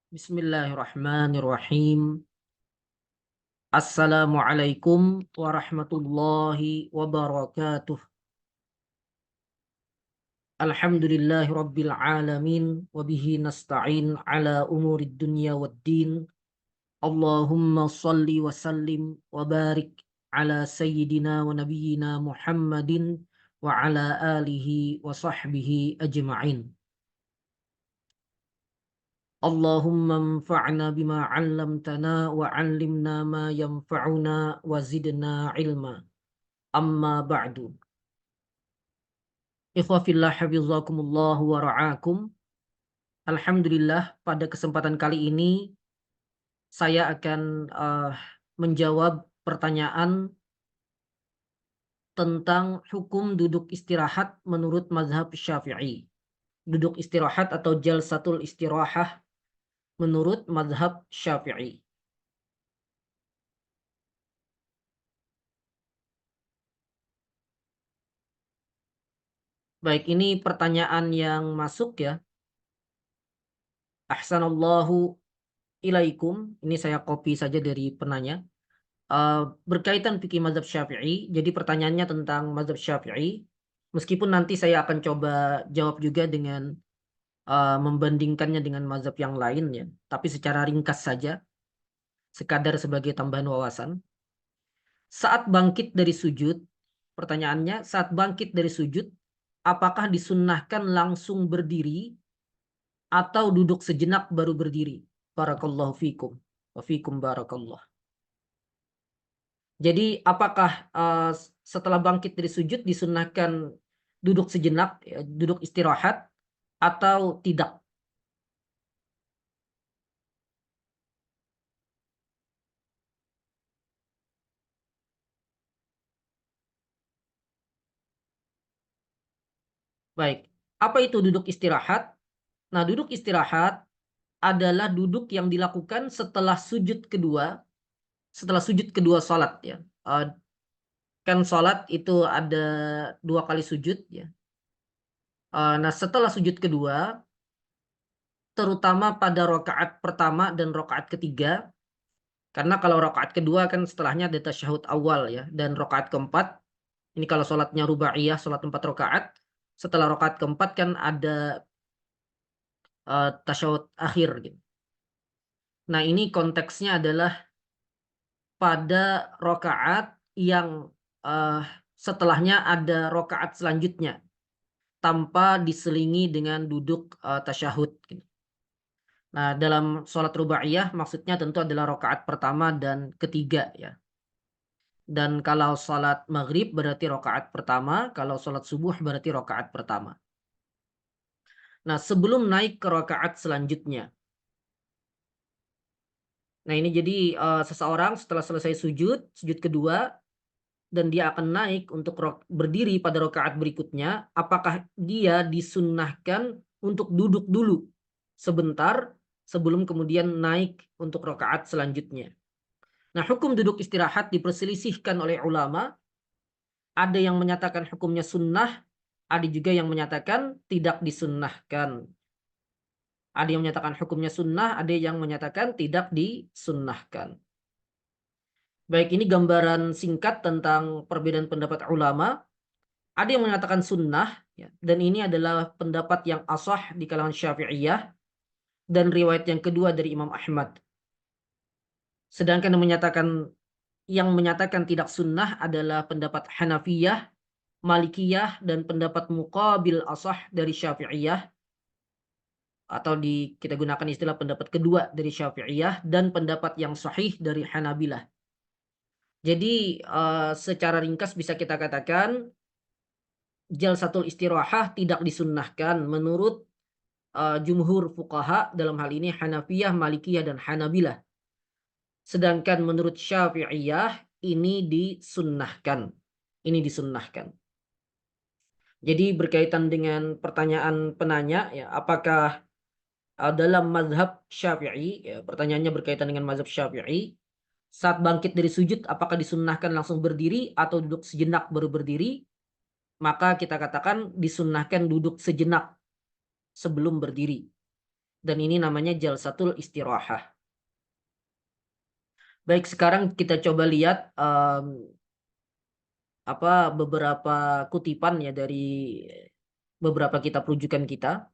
Bismillahirrahmanirrahim. Assalamualaikum warahmatullahi wabarakatuh. Alhamdulillahi rabbil alamin. Wabihi nasta'in ala umurid dunya waddin. Allahumma salli wa sallim wa barik ala sayyidina wa nabiyyina Muhammadin wa ala alihi wa sahbihi ajma'in. Allahumma anfa'na bima 'allamtana wa 'allimna ma yanfa'una wa zidna ilma. Amma ba'du. Ikhwa fillah hafizakumullah wa ra'akum. Alhamdulillah pada kesempatan kali ini saya akan menjawab pertanyaan tentang hukum duduk istirahat menurut mazhab Syafi'i. Duduk istirahat atau jalsatul istirahah menurut mazhab Syafi'i. Baik, ini pertanyaan yang masuk ya. Ahsanallahu ilaikum. Ini saya copy saja dari penanya. Berkaitan fikih mazhab Syafi'i. Jadi pertanyaannya tentang mazhab Syafi'i. Meskipun nanti saya akan coba jawab juga dengan membandingkannya dengan mazhab yang lain ya. Tapi secara ringkas saja, sekadar sebagai tambahan wawasan. Saat bangkit dari sujud, pertanyaannya, saat bangkit dari sujud, apakah disunnahkan langsung berdiri atau duduk sejenak baru berdiri? Barakallahu fikum. Wa fikum barakallah. Jadi apakah setelah bangkit dari sujud disunnahkan duduk sejenak, ya, duduk istirahat atau tidak? Baik, apa itu duduk istirahat? Nah, duduk istirahat adalah duduk yang dilakukan setelah sujud kedua salat ya. Kan salat itu ada 2 kali sujud ya. Nah, setelah sujud kedua, terutama pada rakaat pertama dan rakaat ketiga, karena kalau rakaat kedua kan setelahnya ada tasyahud awal ya, dan rakaat keempat, ini kalau sholatnya rubaiyah, sholat 4 rakaat, setelah rakaat keempat kan ada tasyahud akhir gitu. Nah, ini konteksnya adalah pada rakaat yang setelahnya ada rakaat selanjutnya tanpa diselingi dengan duduk tasyahud gitu. Nah, dalam sholat rubaiyah maksudnya tentu adalah rakaat pertama dan ketiga ya. Dan kalau sholat maghrib berarti rakaat pertama, kalau sholat subuh berarti rakaat pertama. Nah, sebelum naik ke rakaat selanjutnya. Nah, ini jadi seseorang setelah selesai sujud kedua, dan dia akan naik untuk berdiri pada rakaat berikutnya, apakah dia disunnahkan untuk duduk dulu sebentar sebelum kemudian naik untuk rakaat selanjutnya. Nah, hukum duduk istirahat diperselisihkan oleh ulama. Ada yang menyatakan hukumnya sunnah, ada juga yang menyatakan tidak disunnahkan. Ada yang menyatakan hukumnya sunnah, ada yang menyatakan tidak disunnahkan. Baik, ini gambaran singkat tentang perbedaan pendapat ulama. Ada yang mengatakan sunnah, ya, dan ini adalah pendapat yang asah di kalangan Syafi'iyah, dan riwayat yang kedua dari Imam Ahmad. Sedangkan yang menyatakan tidak sunnah adalah pendapat Hanafiyah, Malikiyah, dan pendapat muqabil asah dari Syafi'iyah, atau kita gunakan istilah pendapat kedua dari Syafi'iyah, dan pendapat yang sahih dari Hanabilah. Jadi secara ringkas bisa kita katakan jalsatul istirahah tidak disunnahkan menurut jumhur fuqaha, dalam hal ini Hanafiyah, Malikiyah, dan Hanabilah. Sedangkan menurut Syafi'iyah ini disunnahkan. Ini disunnahkan. Jadi berkaitan dengan pertanyaan penanya, ya, apakah dalam mazhab Syafi'i, ya, pertanyaannya berkaitan dengan mazhab Syafi'i, saat bangkit dari sujud apakah disunnahkan langsung berdiri atau duduk sejenak baru berdiri? Maka kita katakan disunnahkan duduk sejenak sebelum berdiri. Dan ini namanya jalsatul istirahah. Baik, sekarang kita coba lihat beberapa kutipan ya dari beberapa kitab rujukan kita.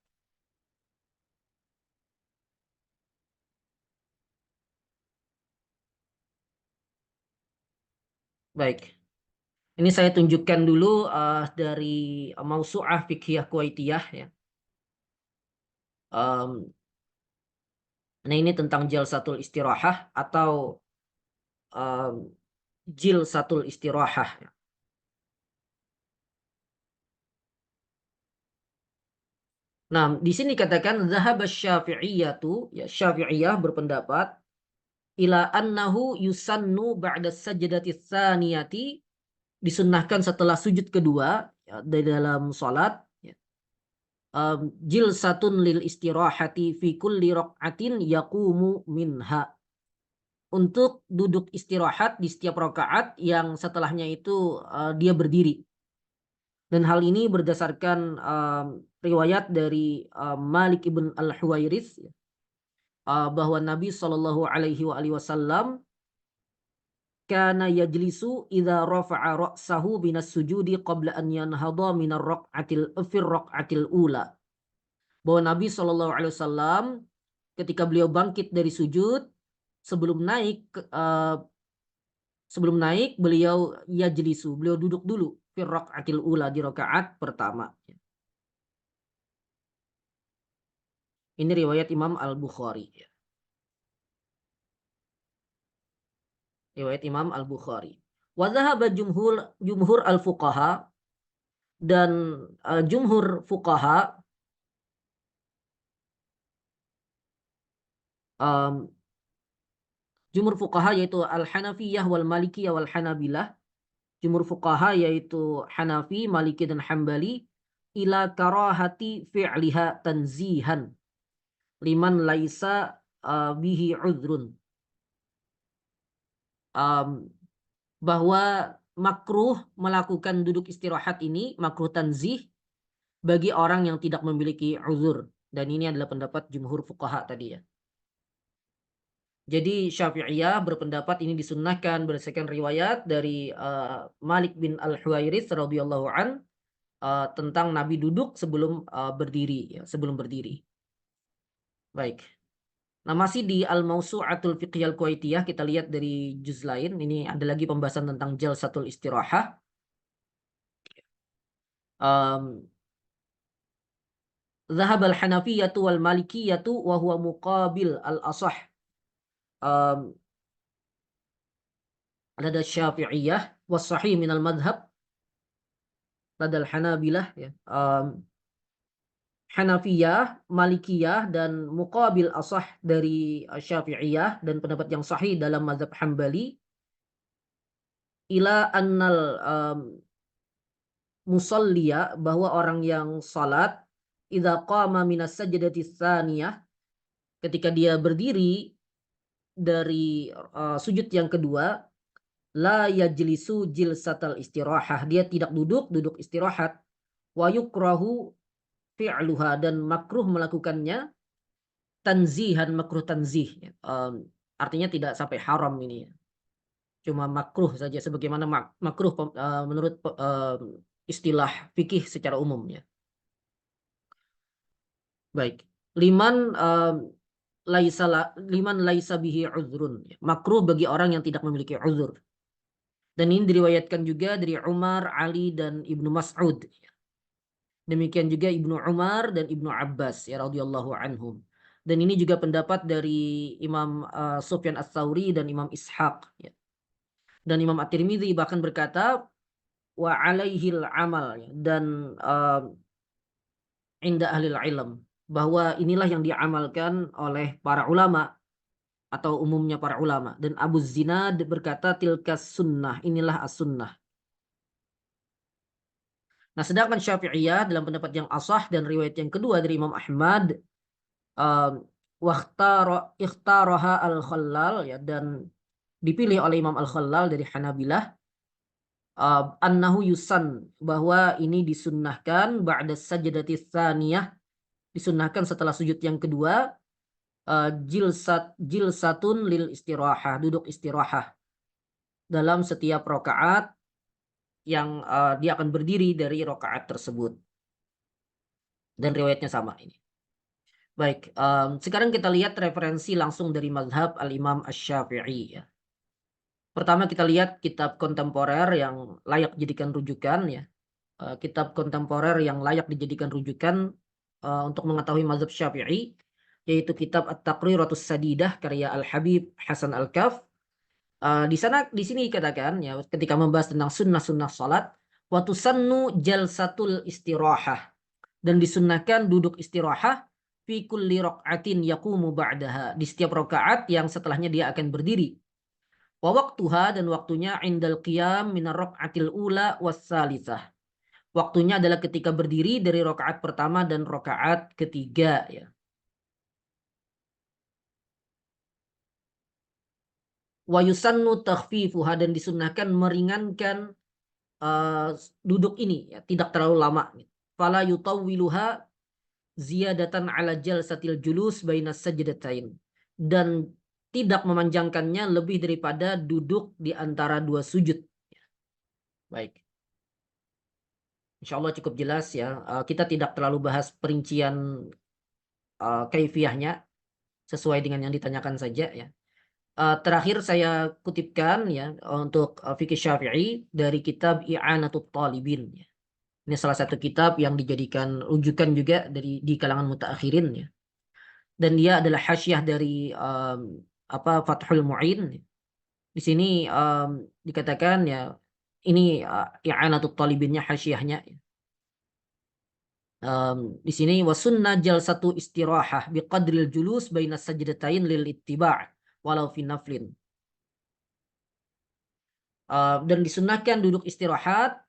Baik. Ini saya tunjukkan dulu dari Mausu'ah Fiqhiyah Kuwaitiyah ya. Nah ini tentang jalsatul istirahah atau jilsatul istirahah. Nah, di sini katakan zahaba Syafi'iyatu, ya Syafi'iyah berpendapat ila annahu yusannu ba'da sajdati tsaniyati, disunnahkan setelah sujud kedua ya, di dalam salat ya. Jilsatun lil istirahati fi kulli raq'atin yaqumu minha, untuk duduk istirahat di setiap rakaat yang setelahnya itu dia berdiri. Dan hal ini berdasarkan riwayat dari Malik ibn al-Huwairits bahwa Nabi Shallallahu Alaihi Wasallam kana yajlisu idza rafa'a ra'sahu minas sujudi qabla an yanhadha minar raq'atil ula. Bahwa Nabi Shallallahu Alaihi Wasallam ketika beliau bangkit dari sujud, sebelum naik beliau yajlisu, beliau duduk dulu fir raq'atil ula, di rakaat pertama. Ini riwayat Imam Al-Bukhari. Riwayat Imam Al-Bukhari. Wa dhahaba jumhur al-fuqaha, dan jumhur fuqaha jumhur fuqaha yaitu al-Hanafiyah wal Malikiyah wal Hanabilah. Jumhur fuqaha yaitu Hanafi, Maliki dan Hambali ila karahati fi'liha tanzihan liman laisa bihi udhrun, bahwa makruh melakukan duduk istirahat ini, makruh tanzih bagi orang yang tidak memiliki uzur. Dan ini adalah pendapat jumhur fuqaha tadi ya. Jadi Syafi'iyah berpendapat ini disunnahkan berdasarkan riwayat dari Malik bin Al-Huwairits radhiyallahu an tentang Nabi duduk sebelum berdiri ya, sebelum berdiri. Baik. Nah, masih di Al-Mausu'atul Fiqhiyal Kuwaitiyah, kita lihat dari juz lain. Ini ada lagi pembahasan tentang jalsatul istirahah. Zahab al-Hanafiyyatu wal Malikiyyatu wa huwa muqabil al-asah lada Syafi'iyah was sahih min al-madhhab lada al-Hanabilah ya. Hanafiyah, Malikiyah, dan muqabil asah dari Syafi'iyah dan pendapat yang sahih dalam mazhab Hambali ila annal musalliya, bahwa orang yang salat idza qama minas sajdati tsaniyah, ketika dia berdiri dari sujud yang kedua, la yajlisu jilsatal istirahah, dia tidak duduk istirahat, wa yukrahu fi'luha, dan makruh melakukannya, tanzihan, makruh tanzih, artinya tidak sampai haram ini ya. Cuma makruh saja, sebagaimana makruh menurut istilah fikih secara umum ya. Baik. Liman laisa bihi uzrun, makruh bagi orang yang tidak memiliki uzur. Dan ini diriwayatkan juga dari Umar, Ali, dan Ibnu Mas'ud. Demikian juga Ibnu Umar dan Ibnu Abbas ya radhiyallahu anhum. Dan ini juga pendapat dari Imam Sufyan Ats-Tsauri dan Imam Ishaq ya. Dan Imam At-Tirmidzi bahkan berkata wa alaihil amal ya. Dan inda ahlil ilm, bahwa inilah yang diamalkan oleh para ulama atau umumnya para ulama. Dan Abu Zinad berkata tilkas sunnah, inilah as-sunnah. Nah, sedangkan Syafi'iyah dalam pendapat yang asah dan riwayat yang kedua dari Imam Ahmad, ikhtaraha al-Khallal ya, dan dipilih oleh Imam al-Khallal dari Hanabilah, annahu yusan, bahwa ini disunnahkan ba'da sajdati tsaniyah, Disunnahkan setelah sujud yang kedua jilsatun lil istirahah, duduk istirahah dalam setiap rakaat yang dia akan berdiri dari rakaat tersebut, dan riwayatnya sama ini. Baik, sekarang kita lihat referensi langsung dari mazhab al-Imam Asy-Syafi'i ya. Pertama kita lihat kitab kontemporer yang layak dijadikan rujukan ya. Kitab kontemporer yang layak dijadikan rujukan untuk mengetahui mazhab Syafi'i, yaitu kitab At-Taqriratus Sadidah karya Al-Habib Hasan Al-Kaf. Di sini dikatakan ya, ketika membahas tentang sunnah-sunnah salat, wa tusannu jalsatul istirahah, dan disunnahkan duduk istirahah fi kulli raq'atin yaqumu ba'daha, di setiap rakaat yang setelahnya dia akan berdiri. Wa waqtuha, dan waktunya indal qiyam minar raq'atil ula was salisah. Waktunya adalah ketika berdiri dari rakaat pertama dan rakaat ketiga ya. Wa yusannu takhfifuha, dan disunnahkan meringankan duduk ini ya, tidak terlalu lama. Fala yutawwiluha ziyadatan ala jalsatil julus bainas sajdatain, dan tidak memanjangkannya lebih daripada duduk di antara dua sujud. Baik. Insya Allah cukup jelas ya. Kita tidak terlalu bahas perincian kaifiyahnya, sesuai dengan yang ditanyakan saja ya. Terakhir saya kutipkan ya untuk fikih Syafi'i dari kitab I'anatut Talibin ya. Ini salah satu kitab yang dijadikan rujukan juga di kalangan mutaakhirin ya. Dan dia adalah hasyiah dari Fathul Mu'in. Di sini dikatakan ya, ini I'anatut Talibinnya, hasyiahnya ya. Di sini wasunna jalsatu istirahah biqadril julus baina sajdatain lil ittiba' walau fi naflin. Dan disunnahkan duduk istirahat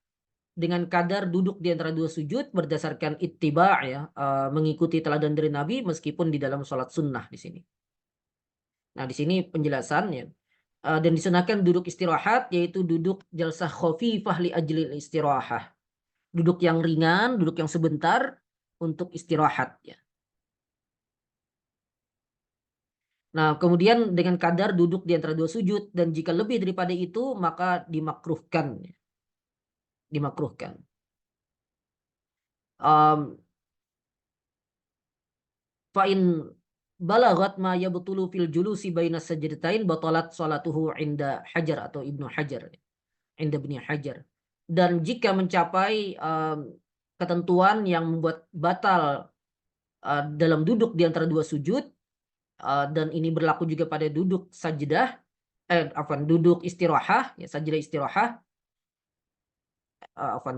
dengan kadar duduk di antara dua sujud berdasarkan ittiba' ya, mengikuti teladan dari Nabi meskipun di dalam sholat sunnah di sini. Nah, di sini penjelasannya. Dan disunahkan duduk istirahat, yaitu duduk jalsah khafifah li ajlil istirahah. Duduk yang ringan, duduk yang sebentar untuk istirahat ya. Nah, kemudian dengan kadar duduk di antara dua sujud, dan jika lebih daripada itu maka dimakruhkan. Dimakruhkan. Fa'in balagat ma yabtulu fil julusi baina sajdatain batalat salatuhu inda Hajar atau Ibnu Hajar. Inda Ibnu Hajar. Dan jika mencapai ketentuan yang membuat batal dalam duduk di antara dua sujud, dan ini berlaku juga pada duduk sajdah, duduk istirahah, ya sajdah istirahah,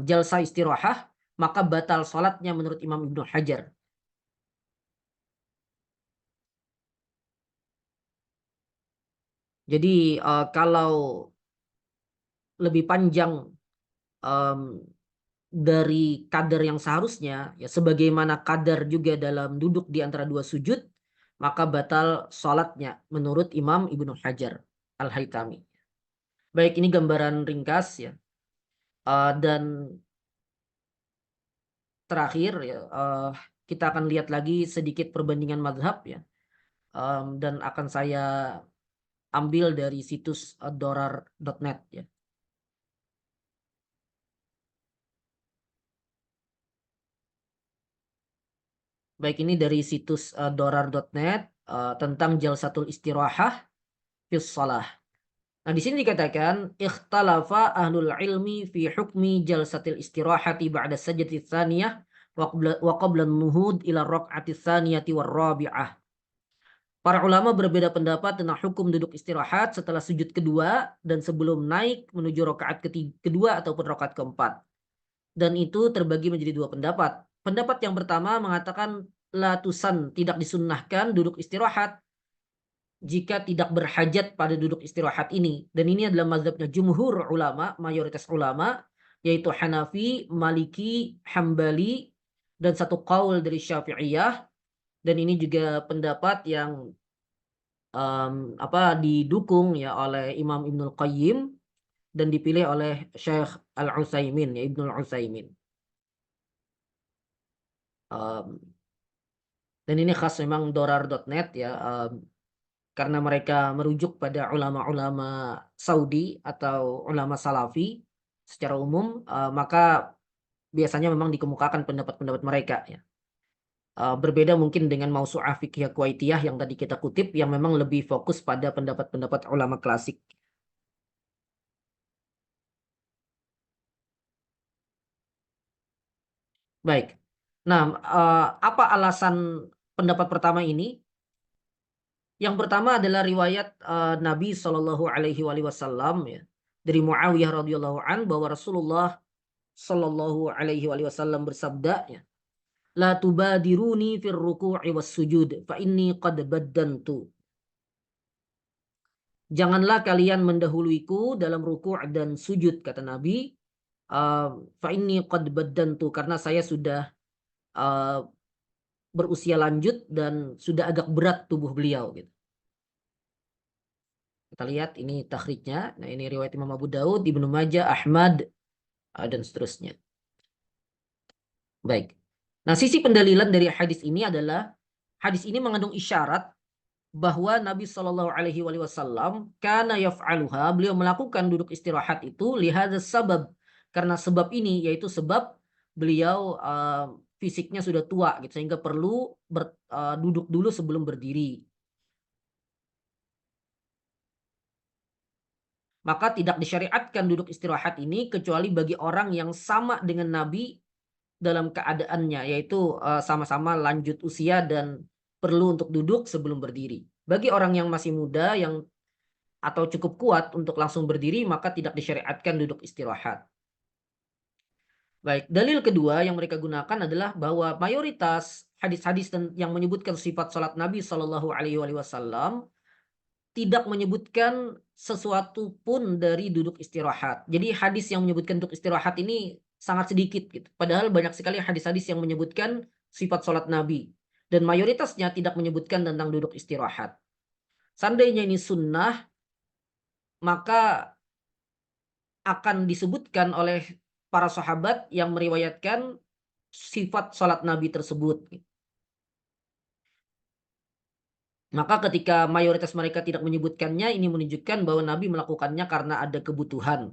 jalsa istirahah, maka batal salatnya menurut Imam Ibnu Hajar. Jadi kalau lebih panjang dari kadar yang seharusnya, ya sebagaimana kadar juga dalam duduk di antara dua sujud, maka batal salatnya menurut Imam Ibnu Hajar Al-Haytami. Baik, ini gambaran ringkas ya. Dan terakhir ya, kita akan lihat lagi sedikit perbandingan mazhab ya. Dan akan saya ambil dari situs dorar.net ya. Baik, ini dari situs dorar.net tentang jalsatul istirahah fis shalah. Nah, di sini dikatakan ikhtalafa ahlul ilmi fi hukmi jalsatil istirahati ba'da sajdati tsaniyah wa qabla nuhud ila raq'ati tsaniyati war rabi'ah. Para ulama berbeda pendapat tentang hukum duduk istirahat setelah sujud kedua dan sebelum naik menuju rakaat kedua ataupun rakaat keempat. Dan itu terbagi menjadi dua pendapat. Pendapat yang pertama mengatakan la tusan, tidak disunnahkan duduk istirahat jika tidak berhajat pada duduk istirahat ini. Dan ini adalah mazhabnya jumhur ulama, mayoritas ulama, yaitu Hanafi, Maliki, Hambali, dan satu qaul dari Syafi'iyah. Dan ini juga pendapat yang didukung ya oleh Imam Ibnul Qayyim dan dipilih oleh Syekh Al-Utsaimin ya, Ibnul Utsaimin. Dan ini khas memang dorar.net ya, karena mereka merujuk pada ulama-ulama Saudi atau ulama Salafi secara umum, maka biasanya memang dikemukakan pendapat-pendapat mereka ya. Berbeda mungkin dengan Mausu'ah Fiqhiyah Kuwaitiyah yang tadi kita kutip, yang memang lebih fokus pada pendapat-pendapat ulama klasik. Baik. Nah, apa alasan pendapat pertama ini? Yang pertama adalah riwayat Nabi Shallallahu Alaihi Wasallam ya, dari Muawiyah radhiyallahu an, bahwa Rasulullah Shallallahu Alaihi Wasallam bersabda ya, la tubadiruni fir ruku'i was sujud fa inni qad baddantu. Janganlah kalian mendahuluiku dalam ruku' dan sujud, kata Nabi. Fa inni qad baddantu, karena saya sudah uh, berusia lanjut dan sudah agak berat tubuh beliau gitu. Kita lihat ini takhrijnya. Nah, ini riwayat Imam Abu Daud, Ibnu Majah, Ahmad, dan seterusnya. Baik. Nah, sisi pendalilan dari hadis ini adalah hadis ini mengandung isyarat bahwa Nabi Shallallahu Alaihi Wasallam karena yaf'aluha, beliau melakukan duduk istirahat itu lihada sabab, karena sebab ini, yaitu sebab beliau fisiknya sudah tua gitu, sehingga perlu duduk dulu sebelum berdiri. Maka tidak disyariatkan duduk istirahat ini kecuali bagi orang yang sama dengan Nabi dalam keadaannya, yaitu sama-sama lanjut usia dan perlu untuk duduk sebelum berdiri. Bagi orang yang masih muda yang atau cukup kuat untuk langsung berdiri, maka tidak disyariatkan duduk istirahat. Baik, dalil kedua yang mereka gunakan adalah bahwa mayoritas hadis-hadis yang menyebutkan sifat salat Nabi Shallallahu Alaihi Wasallam tidak menyebutkan sesuatu pun dari duduk istirahat. Jadi hadis yang menyebutkan duduk istirahat ini sangat sedikit gitu. Padahal banyak sekali hadis-hadis yang menyebutkan sifat salat Nabi. Dan mayoritasnya tidak menyebutkan tentang duduk istirahat. Seandainya ini sunnah, maka akan disebutkan oleh para sahabat yang meriwayatkan sifat salat Nabi tersebut. Maka ketika mayoritas mereka tidak menyebutkannya, ini menunjukkan bahwa Nabi melakukannya karena ada kebutuhan,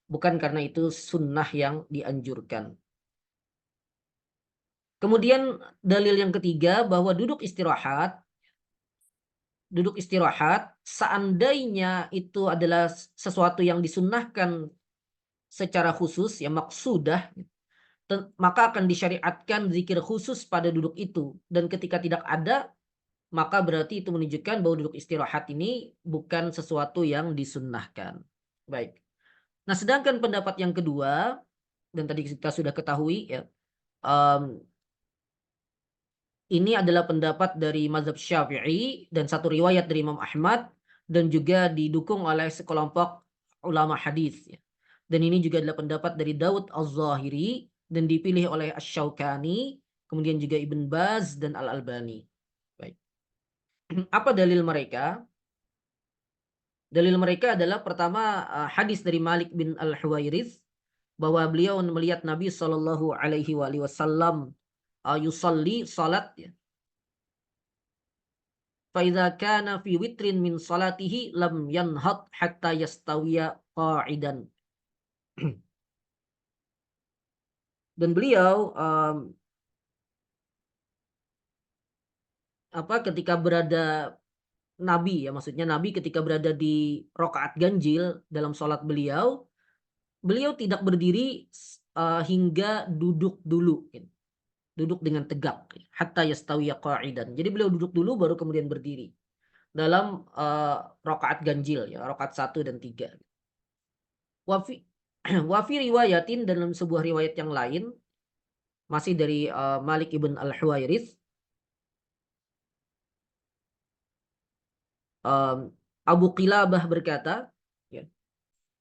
bukan karena itu sunnah yang dianjurkan. Kemudian dalil yang ketiga, bahwa duduk istirahat seandainya itu adalah sesuatu yang disunnahkan secara khusus, ya maksudah, maka akan disyariatkan zikir khusus pada duduk itu. Dan ketika tidak ada, maka berarti itu menunjukkan bahwa duduk istirahat ini bukan sesuatu yang disunnahkan. Baik. Nah, sedangkan pendapat yang kedua, dan tadi kita sudah ketahui ya, ini adalah pendapat dari mazhab Syafi'i dan satu riwayat dari Imam Ahmad, dan juga didukung oleh sekelompok ulama hadis ya. Dan ini juga adalah pendapat dari Daud Az-Zahiri dan dipilih oleh Asy-Syaukani, kemudian juga Ibn Baz dan Al-Albani. Baik. Apa dalil mereka? Dalil mereka adalah pertama, hadis dari Malik bin Al-Huwairits, bahwa beliau melihat Nabi Shallallahu Alaihi Wasallam yusalli salat ya. Faidza kana fi witrin min salatihi lam yanhad hatta yastawiya qa'idan. Dan beliau ketika berada Nabi ya, maksudnya Nabi ketika berada di rakaat ganjil dalam sholat beliau, beliau tidak berdiri hingga duduk dulu, duduk dengan tegak, hatta yastawiya qa'idan. Jadi beliau duduk dulu baru kemudian berdiri dalam rakaat ganjil ya, rakaat 1 dan 3. Wafi wafi riwayatin, dalam sebuah riwayat yang lain masih dari Malik ibn Al-Huwairits, Abu Qilabah berkata ya,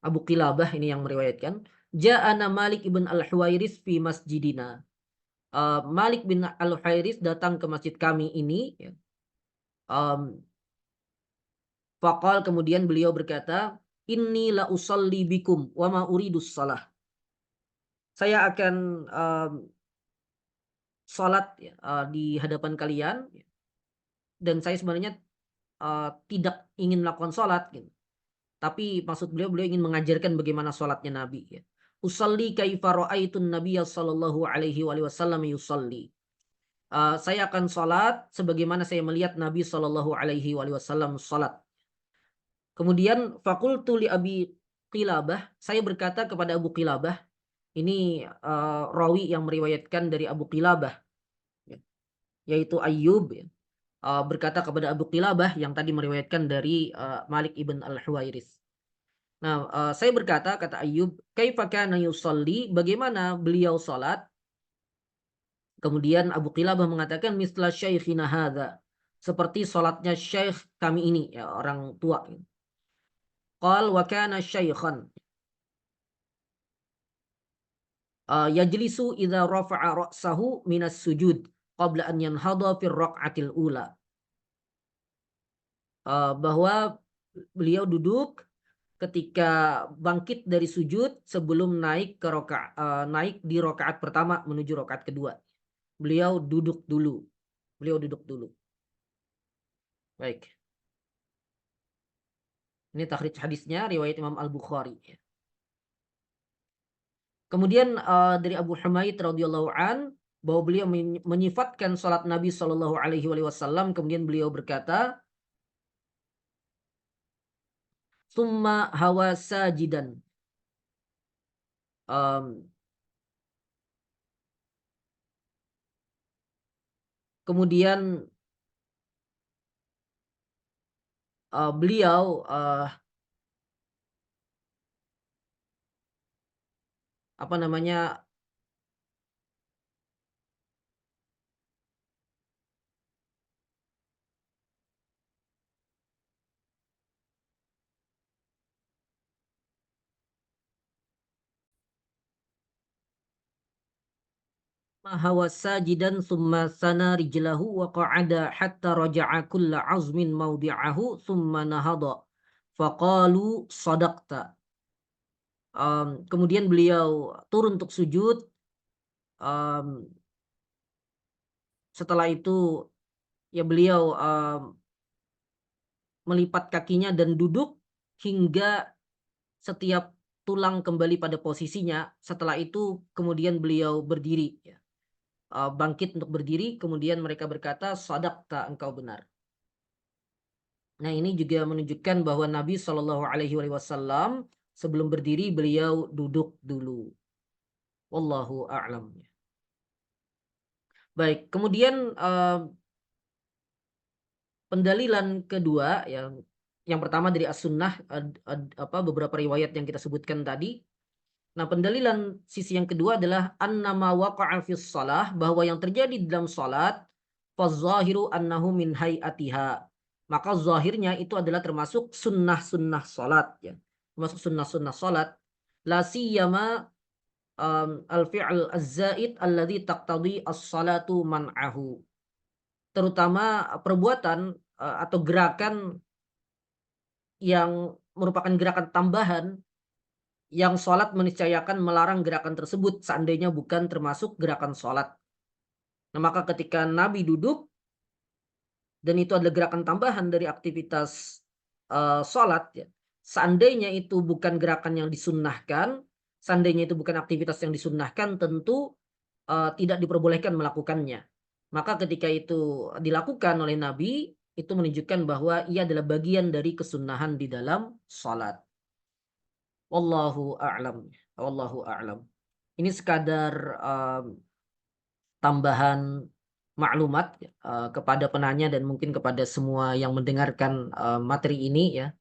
Abu Qilabah ini yang meriwayatkan, ja'ana Malik ibn Al-Huwairits fi masjidina. Malik bin Al-Huwairits datang ke masjid kami ini ya. Faqal, kemudian beliau berkata, inni la usalli bikum wa ma uridus salah. Saya akan sholat ya, di hadapan kalian, dan saya sebenarnya tidak ingin melakukan sholat gitu. Tapi maksud beliau ingin mengajarkan bagaimana sholatnya Nabi ya. Usalli kaifa ra'aitun Nabiyya sallallahu alaihi wasallam yusalli. Saya akan sholat sebagaimana saya melihat Nabi sallallahu alaihi wasallam sholat. Kemudian fakultu li Abi Qilabah, saya berkata kepada Abu Qilabah, ini rawi yang meriwayatkan dari Abu Qilabah, ya, yaitu Ayyub, ya, berkata kepada Abu Qilabah yang tadi meriwayatkan dari Malik ibn al-Huwairis. Nah, saya berkata, kata Ayyub, kaifa kana yusalli, bagaimana beliau salat? Kemudian Abu Qilabah mengatakan misla syaikhina hadza, seperti salatnya syekh kami ini, ya, orang tua. Qal wa kana syaikhan yajlisu idza rafa'a ra'sahu minas sujud qabla an yanhadha fi raq'atil ula. Bahwa beliau duduk ketika bangkit dari sujud sebelum naik di rakaat pertama menuju rakaat kedua. Beliau duduk dulu. Beliau duduk dulu. Baik. Ini takhrij hadisnya riwayat Imam Al-Bukhari. Kemudian dari Abu Humaid radhiyallahu an bahwa beliau menyifatkan salat Nabi Shallallahu alaihi wasallam, kemudian beliau berkata, "Tsumma hawa sajidan." Kemudian beliau apa namanya, hawa sajidan thumma sana rijlahu wa qa'ada hatta raja'a kulla azmin mawdi'ahu thumma nahada faqalu sadaqta. Kemudian beliau turun untuk sujud. Setelah itu ya beliau melipat kakinya dan duduk hingga setiap tulang kembali pada posisinya. Setelah itu kemudian beliau berdiri, ya. Bangkit untuk berdiri, kemudian mereka berkata, "Shadaqta, engkau benar." Nah, ini juga menunjukkan bahwa Nabi Shallallahu alaihi wasallam sebelum berdiri beliau duduk dulu. Wallahu a'lam. Baik, kemudian pendalilan kedua yang pertama dari as-sunnah, beberapa riwayat yang kita sebutkan tadi. Nah, pendalilan sisi yang kedua adalah annama waqa'a fis shalah, bahwa yang terjadi dalam salat fazahiru annahu min hayatiha. Maka zahirnya itu adalah termasuk sunnah-sunnah salat, ya. Termasuk sunnah-sunnah salat. La siyama al-fi'l az-zaid alladhi taqtadi as-salatu man'ahu. Terutama perbuatan atau gerakan yang merupakan gerakan tambahan yang sholat meniscayakan melarang gerakan tersebut seandainya bukan termasuk gerakan sholat. Nah, maka ketika Nabi duduk dan itu adalah gerakan tambahan dari aktivitas sholat, ya, seandainya itu bukan gerakan yang disunnahkan, seandainya itu bukan aktivitas yang disunnahkan, tentu tidak diperbolehkan melakukannya. Maka ketika itu dilakukan oleh Nabi, itu menunjukkan bahwa ia adalah bagian dari kesunahan di dalam sholat. Wallahu a'lam. Wallahu a'lam. Ini sekadar tambahan maklumat kepada penanya dan mungkin kepada semua yang mendengarkan materi ini, ya.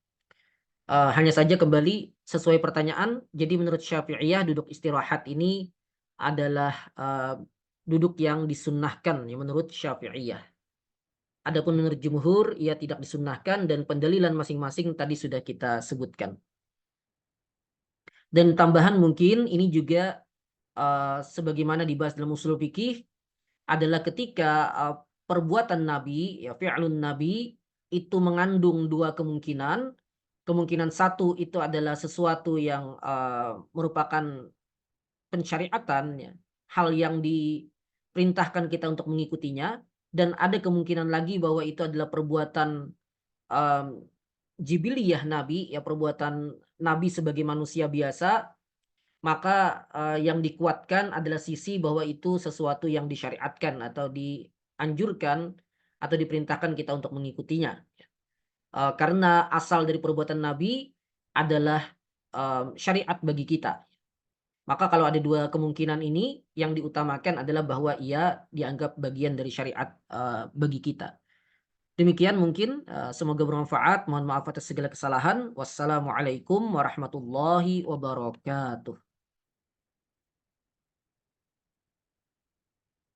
Hanya saja kembali sesuai pertanyaan. Jadi menurut Syafi'iyah duduk istirahat ini adalah duduk yang disunnahkan, ya, menurut Syafi'iyah. Adapun menurut jumhur ia tidak disunnahkan dan pendalilan masing-masing tadi sudah kita sebutkan. Dan tambahan mungkin ini juga sebagaimana dibahas dalam usul fikih adalah ketika perbuatan Nabi, ya, fi'lun Nabi itu mengandung dua kemungkinan. Kemungkinan satu itu adalah sesuatu yang merupakan pensyariatan, ya, hal yang perintahkan kita untuk mengikutinya, dan ada kemungkinan lagi bahwa itu adalah perbuatan, mmm, jibiliyah Nabi, ya perbuatan Nabi sebagai manusia biasa, maka, yang dikuatkan adalah sisi bahwa itu sesuatu yang disyariatkan atau dianjurkan atau diperintahkan kita untuk mengikutinya. Karena asal dari perbuatan Nabi adalah, syariat bagi kita. Maka kalau ada 2 kemungkinan ini, yang diutamakan adalah bahwa ia dianggap bagian dari syariat, bagi kita. Demikian mungkin, semoga bermanfaat. Mohon maaf atas segala kesalahan. Wassalamualaikum warahmatullahi wabarakatuh.